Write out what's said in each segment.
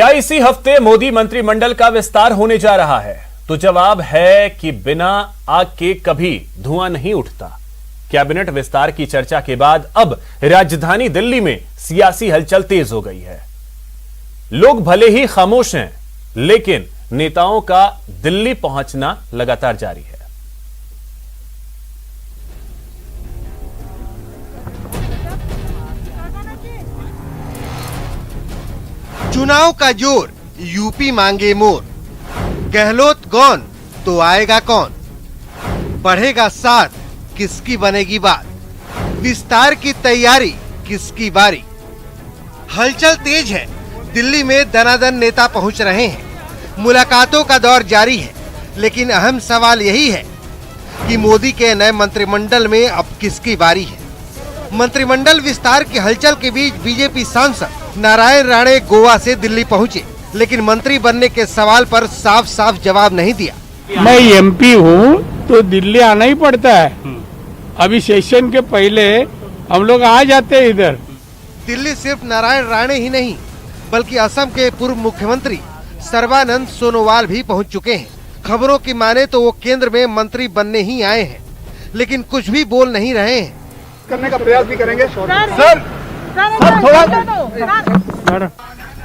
क्या इसी हफ्ते मोदी मंत्रिमंडल का विस्तार होने जा रहा है? तो जवाब है कि बिना आग के कभी धुआं नहीं उठता। कैबिनेट विस्तार की चर्चा के बाद अब राजधानी दिल्ली में सियासी हलचल तेज हो गई है। लोग भले ही खामोश हैं, लेकिन नेताओं का दिल्ली पहुंचना लगातार जारी है। चुनाव का जोर, यूपी मांगे मोर। गहलोत गौन तो आएगा कौन? बढ़ेगा साथ, किसकी बनेगी बात? विस्तार की तैयारी, किसकी बारी? हलचल तेज है। दिल्ली में दनादन नेता पहुंच रहे हैं। मुलाकातों का दौर जारी है, लेकिन अहम सवाल यही है कि मोदी के नए मंत्रिमंडल में अब किसकी बारी है। मंत्रिमंडल विस्तार की हलचल के बीच बीजेपी सांसद नारायण राणे गोवा से दिल्ली पहुंचे, लेकिन मंत्री बनने के सवाल पर साफ साफ जवाब नहीं दिया। मैं एमपी हूँ तो दिल्ली आना ही पड़ता है। अभी सेशन के पहले हम लोग आ जाते हैं इधर। दिल्ली सिर्फ नारायण राणे ही नहीं, बल्कि असम के पूर्व मुख्यमंत्री सर्बानंद सोनोवाल भी पहुंच चुके हैं। खबरों की माने तो वो केंद्र में मंत्री बनने ही आए हैं, लेकिन कुछ भी बोल नहीं रहे हैं। करने का प्रयास भी करेंगे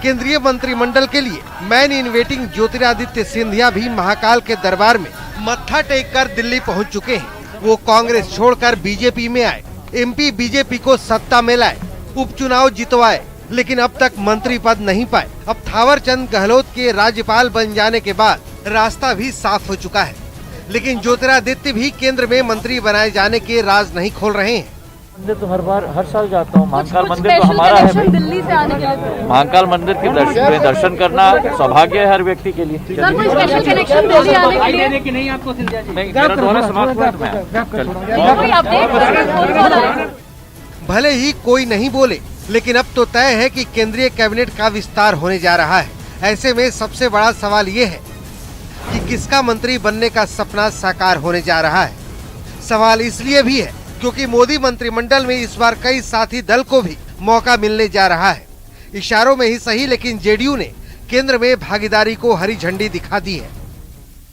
केंद्रीय मंत्रिमंडल के लिए man in waiting Jyotiraditya Scindia भी महाकाल के दरबार में मत्था टेक कर दिल्ली पहुंच चुके हैं। वो कांग्रेस छोड़कर बीजेपी में आए, एमपी बीजेपी को सत्ता में लाए, उपचुनाव जितवाए, लेकिन अब तक मंत्री पद नहीं पाए। अब थावरचंद गहलोत के राज्यपाल बन जाने के बाद रास्ता भी साफ हो चुका है, लेकिन ज्योतिरादित्य भी केंद्र में मंत्री बनाए जाने के राज नहीं खोल रहे हैं। मंदिर तो हर साल जाता हूँ। महाकाल मंदिर तो हमारा है। दिल्ली से आने के लिए महाकाल मंदिर के दर्शन करना सौभाग्य है हर व्यक्ति के लिए। सर, कोई स्पेशल कनेक्शन दिल्ली आने के लिए? नहीं आपको नहीं, मेरा तो है समाप्त में। कोई अपडेट? भले ही कोई नहीं बोले, लेकिन अब तो तय है कि केंद्रीय कैबिनेट का विस्तार होने जा रहा है। ऐसे में सबसे बड़ा सवाल ये है कि किसका मंत्री बनने का सपना साकार होने जा रहा है। सवाल इसलिए भी है क्योंकि मोदी मंत्रिमंडल में इस बार कई साथी दल को भी मौका मिलने जा रहा है। इशारों में ही सही, लेकिन जेडीयू ने केंद्र में भागीदारी को हरी झंडी दिखा दी है।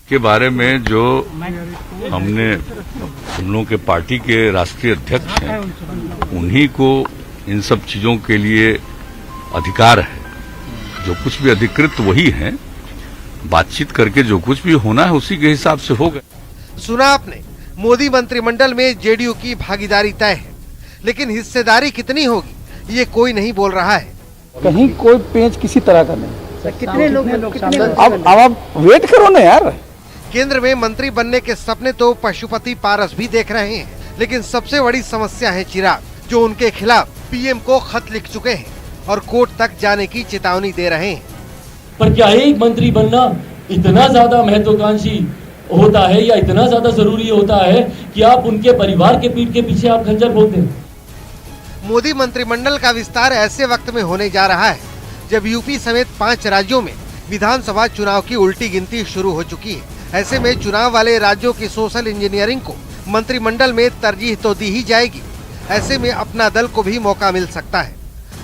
के बारे में जो हमने हम लोगों के पार्टी के राष्ट्रीय अध्यक्ष हैं, उन्हीं को इन सब चीजों के लिए अधिकार है। जो कुछ भी अधिकृत वही है, बातचीत करके जो कुछ भी होना है उसी के हिसाब से होगा। सुना आपने, मोदी मंत्रिमंडल में जेडीयू की भागीदारी तय है, लेकिन हिस्सेदारी कितनी होगी ये कोई नहीं बोल रहा है। कहीं कोई पेंच किसी तरह का नहीं। कितने लोग अब आप वेट करो ना यार। केंद्र में मंत्री बनने के सपने तो पशुपति पारस भी देख रहे हैं, लेकिन सबसे बड़ी समस्या है चिराग, जो उनके खिलाफ पीएम को खत लिख चुके हैं और कोर्ट तक जाने की चेतावनी दे रहे हैं। पर क्या एक मंत्री बनना इतना ज्यादा महत्वाकांक्षी होता है या इतना ज्यादा जरूरी होता है कि आप उनके परिवार के पीठ के पीछे आप खंजर भोंक दें? मोदी मंत्रिमंडल का विस्तार ऐसे वक्त में होने जा रहा है जब यूपी समेत 5 राज्यों में विधानसभा चुनाव की उल्टी गिनती शुरू हो चुकी है। ऐसे में चुनाव वाले राज्यों की सोशल इंजीनियरिंग को मंत्रिमंडल में तरजीह तो दी ही जाएगी। ऐसे में अपना दल को भी मौका मिल सकता है।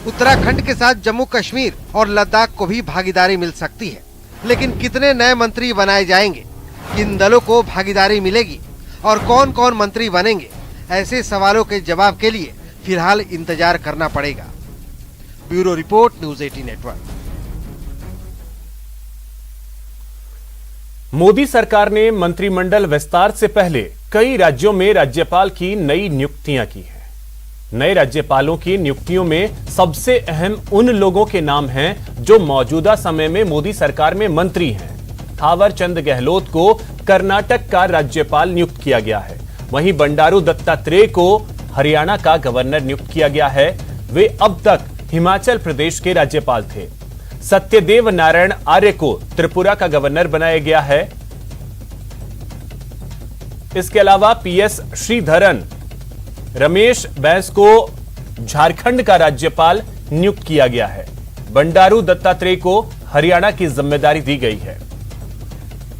उत्तराखंड के साथ जम्मू कश्मीर और लद्दाख को भी भागीदारी मिल सकती है, लेकिन कितने नए मंत्री बनाए जाएंगे, किन दलों को भागीदारी मिलेगी और कौन कौन मंत्री बनेंगे, ऐसे सवालों के जवाब के लिए फिलहाल इंतजार करना पड़ेगा। Bureau report, news 18 network. Modi सरकार ने मंत्रिमंडल विस्तार से पहले कई राज्यों में राज्यपाल की नई नियुक्तियां की हैं। नए राज्यपालों की नियुक्तियों में सबसे अहम उन लोगों के नाम हैं जो मौजूदा समय में मोदी सरकार में मंत्री हैं। थावरचंद गहलोत को कर्नाटक का राज्यपाल नियुक्त किया गया है। वहीं बंडारू दत्तात्रेय को हरियाणा का गवर्नर नियुक्त किया गया है। वे अब तक हिमाचल प्रदेश के राज्यपाल थे। सत्यदेव नारायण आर्य को त्रिपुरा का गवर्नर बनाया गया है। इसके अलावा पीएस श्रीधरन, रमेश बैस को झारखंड का राज्यपाल नियुक्त किया गया है। बंडारू दत्तात्रेय को हरियाणा की जिम्मेदारी दी गई है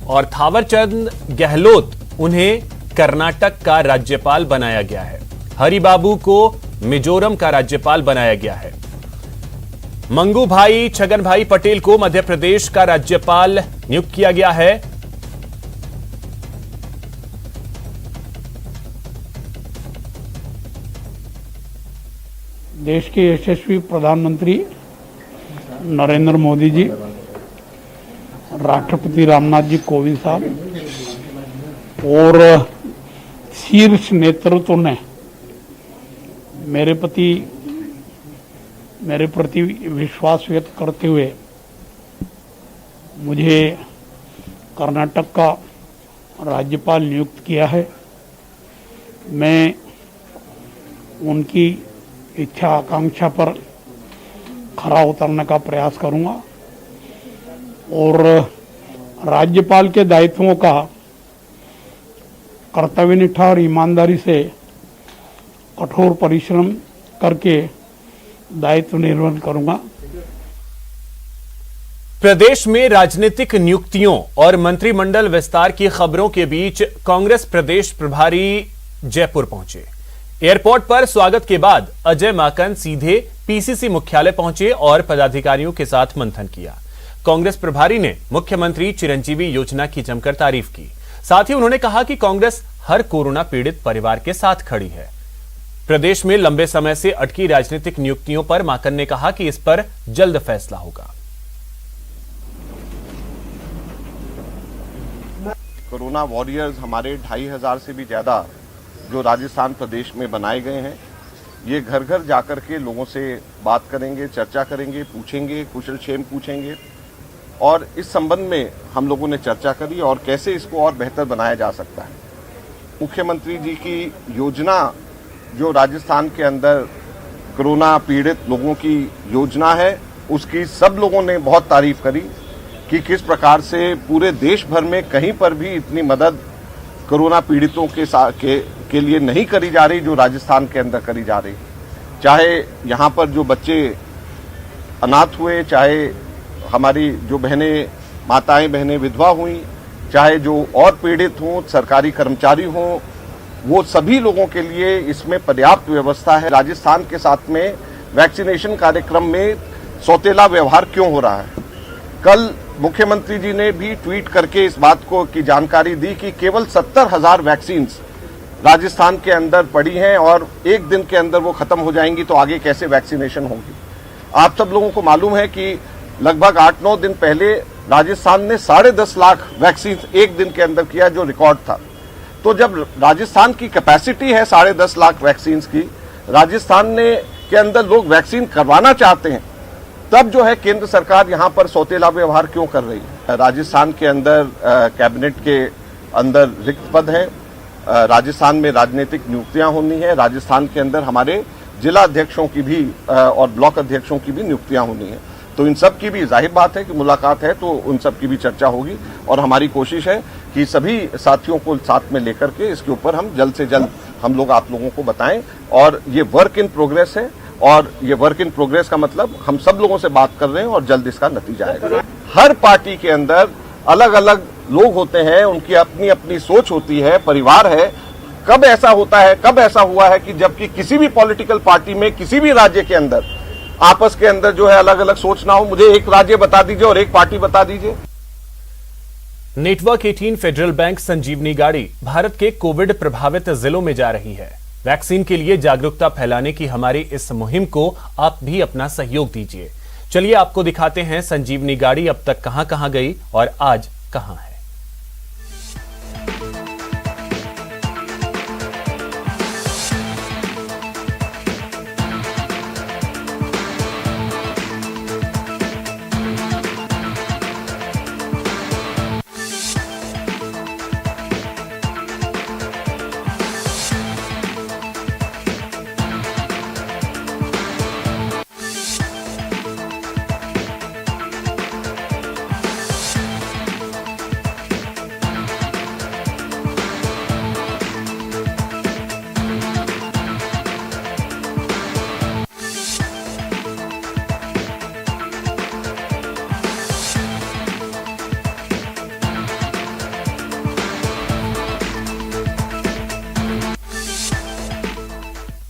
और थावरचंद गहलोत उन्हें कर्नाटक का राज्यपाल बनाया गया है। हरिबाबू को मिजोरम का राज्यपाल बनाया गया है। मंगू भाई छगन भाई पटेल को मध्य प्रदेश का राज्यपाल नियुक्त किया गया है। देश के यशस्वी प्रधानमंत्री नरेंद्र मोदी जी, राष्ट्रपति रामनाथ जी कोविंद साहब और शीर्ष नेतृत्व ने मेरे प्रति विश्वास व्यक्त करते हुए मुझे कर्नाटक का राज्यपाल नियुक्त किया है। मैं उनकी इच्छा आकांक्षा पर खरा उतरने का प्रयास करूंगा और राज्यपाल के दायित्वों का कर्तव्यनिष्ठा और ईमानदारी से कठोर परिश्रम करके दायित्व निर्वहन करूंगा। प्रदेश में राजनीतिक नियुक्तियों और मंत्रिमंडल विस्तार की खबरों के बीच कांग्रेस प्रदेश प्रभारी जयपुर पहुंचे। एयरपोर्ट पर स्वागत के बाद अजय माकन सीधे पीसीसी मुख्यालय पहुंचे और पदाधिकारियों के साथ मंथन किया। कांग्रेस प्रभारी ने मुख्यमंत्री चिरंजीवी योजना की जमकर तारीफ की। साथ ही उन्होंने कहा कि कांग्रेस हर कोरोना पीड़ित परिवार के साथ खड़ी है। प्रदेश में लंबे समय से अटकी राजनीतिक नियुक्तियों पर माकन ने कहा कि इस पर जल्द फैसला होगा। कोरोना वॉरियर्स हमारे 2500 से भी ज्यादा जो राजस्थान प्रदेश में बनाए गए हैं, ये घर घर जाकर के लोगों से बात करेंगे, चर्चा करेंगे, पूछेंगे, कुशल क्षेम पूछेंगे और इस संबंध में हम लोगों ने चर्चा करी और कैसे इसको और बेहतर बनाया जा सकता है। मुख्यमंत्री जी की योजना जो राजस्थान के अंदर कोरोना पीड़ित लोगों की योजना है, उसकी सब लोगों ने बहुत तारीफ करी कि किस प्रकार से पूरे देश भर में कहीं पर भी इतनी मदद कोरोना पीड़ितों के लिए नहीं करी जा रही जो राजस्थान के अंदर करी जा रही। चाहे यहाँ पर जो बच्चे अनाथ हुए, चाहे हमारी जो माताएं बहनें विधवा हुई, चाहे जो और पीड़ित हों, सरकारी कर्मचारी हों, वो सभी लोगों के लिए इसमें पर्याप्त व्यवस्था है। राजस्थान के साथ में वैक्सीनेशन कार्यक्रम में सौतेला व्यवहार क्यों हो रहा है? कल मुख्यमंत्री जी ने भी ट्वीट करके इस बात को की जानकारी दी कि केवल 70,000 वैक्सीन राजस्थान के अंदर पड़ी हैं और एक दिन के अंदर वो खत्म हो जाएंगी, तो आगे कैसे वैक्सीनेशन होगी? आप सब लोगों को मालूम है कि लगभग 8-9 दिन पहले राजस्थान ने 10.5 लाख वैक्सीन एक दिन के अंदर किया, जो रिकॉर्ड था। तो जब राजस्थान की कैपेसिटी है 10.5 लाख वैक्सीन की, राजस्थान के अंदर लोग वैक्सीन करवाना चाहते हैं, तब जो है केंद्र सरकार यहां पर सौतेला व्यवहार क्यों कर रही है? राजस्थान के अंदर कैबिनेट के अंदर रिक्त पद है, राजस्थान में राजनीतिक नियुक्तियां होनी है, राजस्थान के अंदर हमारे जिला अध्यक्षों की भी और ब्लॉक अध्यक्षों की भी नियुक्तियां होनी है। तो इन सब की भी जाहिर बात है कि मुलाकात है तो उन सब की भी चर्चा होगी और हमारी कोशिश है कि सभी साथियों को साथ में लेकर के इसके ऊपर हम जल्द से जल्द हम लोग आप लोगों को बताएं। और ये वर्क इन प्रोग्रेस है और ये वर्क इन प्रोग्रेस का मतलब हम सब लोगों से बात कर रहे हैं और जल्द इसका नतीजा आएगा। हर पार्टी के अंदर अलग अलग लोग होते हैं, उनकी अपनी अपनी सोच होती है, परिवार है। कब ऐसा होता है, कब ऐसा हुआ है कि जबकि किसी भी पॉलिटिकल पार्टी में किसी भी राज्य के अंदर आपस के अंदर जो है अलग अलग सोच ना हो? मुझे एक राज्य बता दीजिए और एक पार्टी बता दीजिए। नेटवर्क 18 फेडरल बैंक संजीवनी गाड़ी भारत के कोविड प्रभावित जिलों में जा रही है। वैक्सीन के लिए जागरूकता फैलाने की हमारी इस मुहिम को आप भी अपना सहयोग दीजिए। चलिए आपको दिखाते हैं संजीवनी गाड़ी अब तक कहां कहां गई और आज कहां है।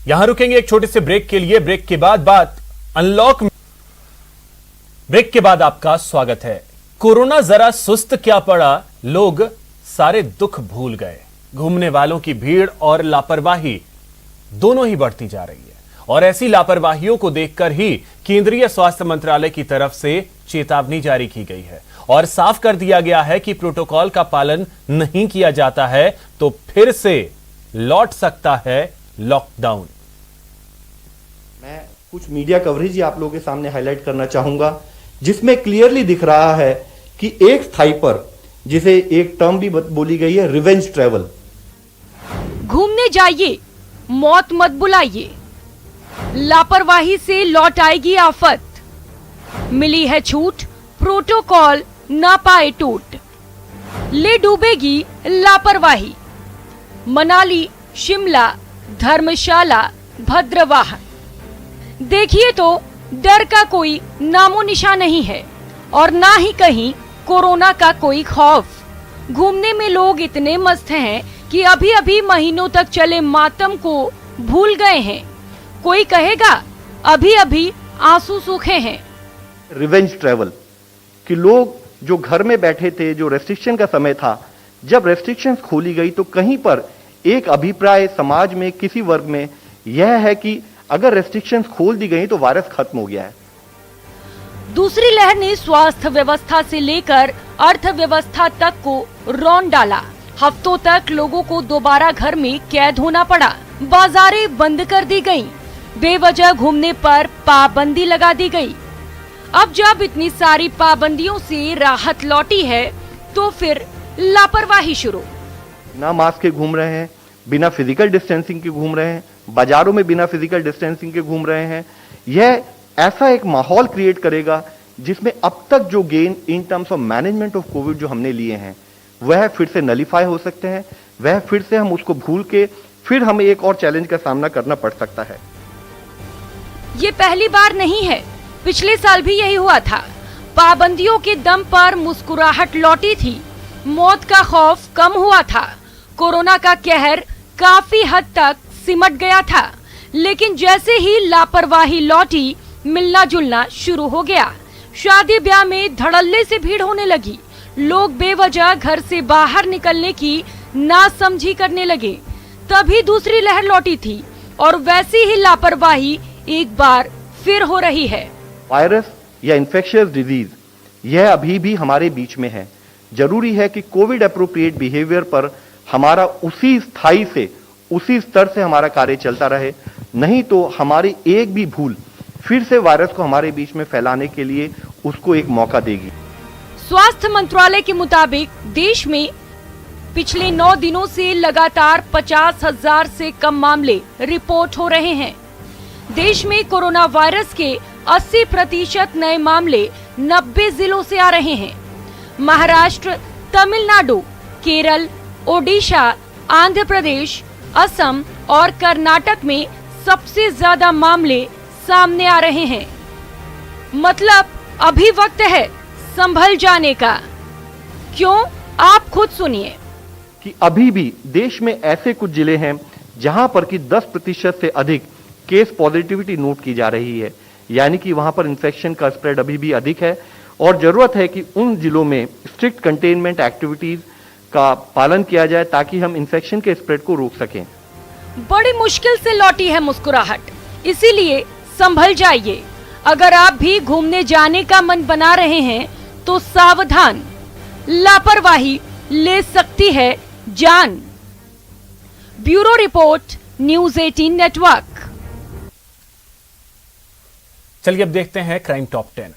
यहां रुकेंगे एक छोटे से ब्रेक के लिए। ब्रेक के बाद बात अनलॉक ब्रेक के बाद आपका स्वागत है। कोरोना जरा सुस्त क्या पड़ा, लोग सारे दुख भूल गए। घूमने वालों की भीड़ और लापरवाही दोनों ही बढ़ती जा रही है और ऐसी लापरवाहियों को देखकर ही केंद्रीय स्वास्थ्य मंत्रालय की तरफ से चेतावनी जारी की गई है और साफ कर दिया गया है कि प्रोटोकॉल का पालन नहीं किया जाता है तो फिर से लौट सकता है लॉकडाउन। मैं कुछ मीडिया कवरेज ही आप लोगों के सामने हाईलाइट करना चाहूंगा जिसमें क्लियरली दिख रहा है कि एक स्थाई पर, जिसे एक टर्म भी बोली गई है, रिवेंज ट्रैवल। घूमने जाइए, मौत मत बुलाइए, लापरवाही से लौट आएगी आफत। मिली है छूट, प्रोटोकॉल ना पाए टूट, ले डूबेगी लापरवाही। मनाली, शिमला, धर्मशाला, भद्रवाह, देखिए तो डर का कोई नामो निशान नहीं है और ना ही कहीं कोरोना का कोई खौफ। घूमने में लोग इतने मस्त हैं कि अभी अभी महीनों तक चले मातम को भूल गए हैं। कोई कहेगा अभी अभी आंसू सूखे हैं। रिवेंज ट्रैवल कि लोग जो घर में बैठे थे, जो रेस्ट्रिक्शन का समय था, जब रेस्ट्रिक्शंस खोली गई तो कहीं पर एक अभिप्राय समाज में किसी वर्ग में यह है कि अगर रेस्ट्रिक्शंस खोल दी गई तो वायरस खत्म हो गया है। दूसरी लहर ने स्वास्थ्य व्यवस्था से लेकर अर्थव्यवस्था तक को रौंद डाला। हफ्तों तक लोगों को दोबारा घर में कैद होना पड़ा। बाजारें बंद कर दी गईं। बेवजह घूमने पर पाबंदी लगा दी गई। अब जब इतनी सारी पाबंदियों से राहत लौटी है तो फिर लापरवाही शुरू। बिना मास्क के घूम रहे हैं, बिना फिजिकल डिस्टेंसिंग के घूम रहे हैं, बाजारों में बिना फिजिकल डिस्टेंसिंग के घूम रहे हैं। यह ऐसा एक माहौल क्रिएट करेगा जिसमें अब तक जो gain in terms of management of Covid जो हमने लिए हैं वह फिर से नलीफाई हो सकते हैं। वह फिर से हम उसको भूल के फिर हमें एक और चैलेंज का सामना करना पड़ सकता है। ये पहली बार नहीं है, पिछले साल भी यही हुआ था। पाबंदियों के दम पर मुस्कुराहट लौटी थी, मौत का खौफ कम हुआ था, कोरोना का कहर काफी हद तक सिमट गया था। लेकिन जैसे ही लापरवाही लौटी, मिलना जुलना शुरू हो गया। शादी ब्याह में धड़ल्ले से भीड़ होने लगी। लोग बेवजह घर से बाहर निकलने की नासमझी करने लगे। तभी दूसरी लहर लौटी थी और वैसी ही लापरवाही एक बार फिर हो रही है। वायरस या इन्फेक्शियस डिजीज यह अभी भी हमारे बीच में है। जरूरी है कि कोविड एप्रोप्रिएट बिहेवियर पर हमारा उसी स्थाई से, उसी स्तर से हमारा कार्य चलता रहे, नहीं तो हमारी एक भी भूल फिर से वायरस को हमारे बीच में फैलाने के लिए उसको एक मौका देगी। स्वास्थ्य मंत्रालय के मुताबिक देश में पिछले 9 दिनों से लगातार 50,000 से कम मामले रिपोर्ट हो रहे हैं। देश में कोरोना वायरस के 80% नए मामले 90 जिलों से आ रहे हैं। महाराष्ट्र, तमिलनाडु, केरल, ओडिशा, आंध्र प्रदेश, असम और कर्नाटक में सबसे ज्यादा मामले सामने आ रहे हैं। मतलब अभी वक्त है संभल जाने का। क्यों, आप खुद सुनिए। कि अभी भी देश में ऐसे कुछ जिले हैं जहां पर कि 10% से अधिक केस पॉजिटिविटी नोट की जा रही है, यानी कि वहां पर इन्फेक्शन का स्प्रेड अभी भी अधिक है और जरूरत है कि उन जिलों में स्ट्रिक्ट कंटेनमेंट एक्टिविटीज का पालन किया जाए ताकि हम इन्फेक्शन के स्प्रेड को रोक सकें। बड़ी मुश्किल से लौटी है मुस्कुराहट, इसीलिए संभल जाइए। अगर आप भी घूमने जाने का मन बना रहे हैं तो सावधान, लापरवाही ले सकती है जान। Bureau report, news 18 network. चलिए अब देखते हैं क्राइम टॉप 10।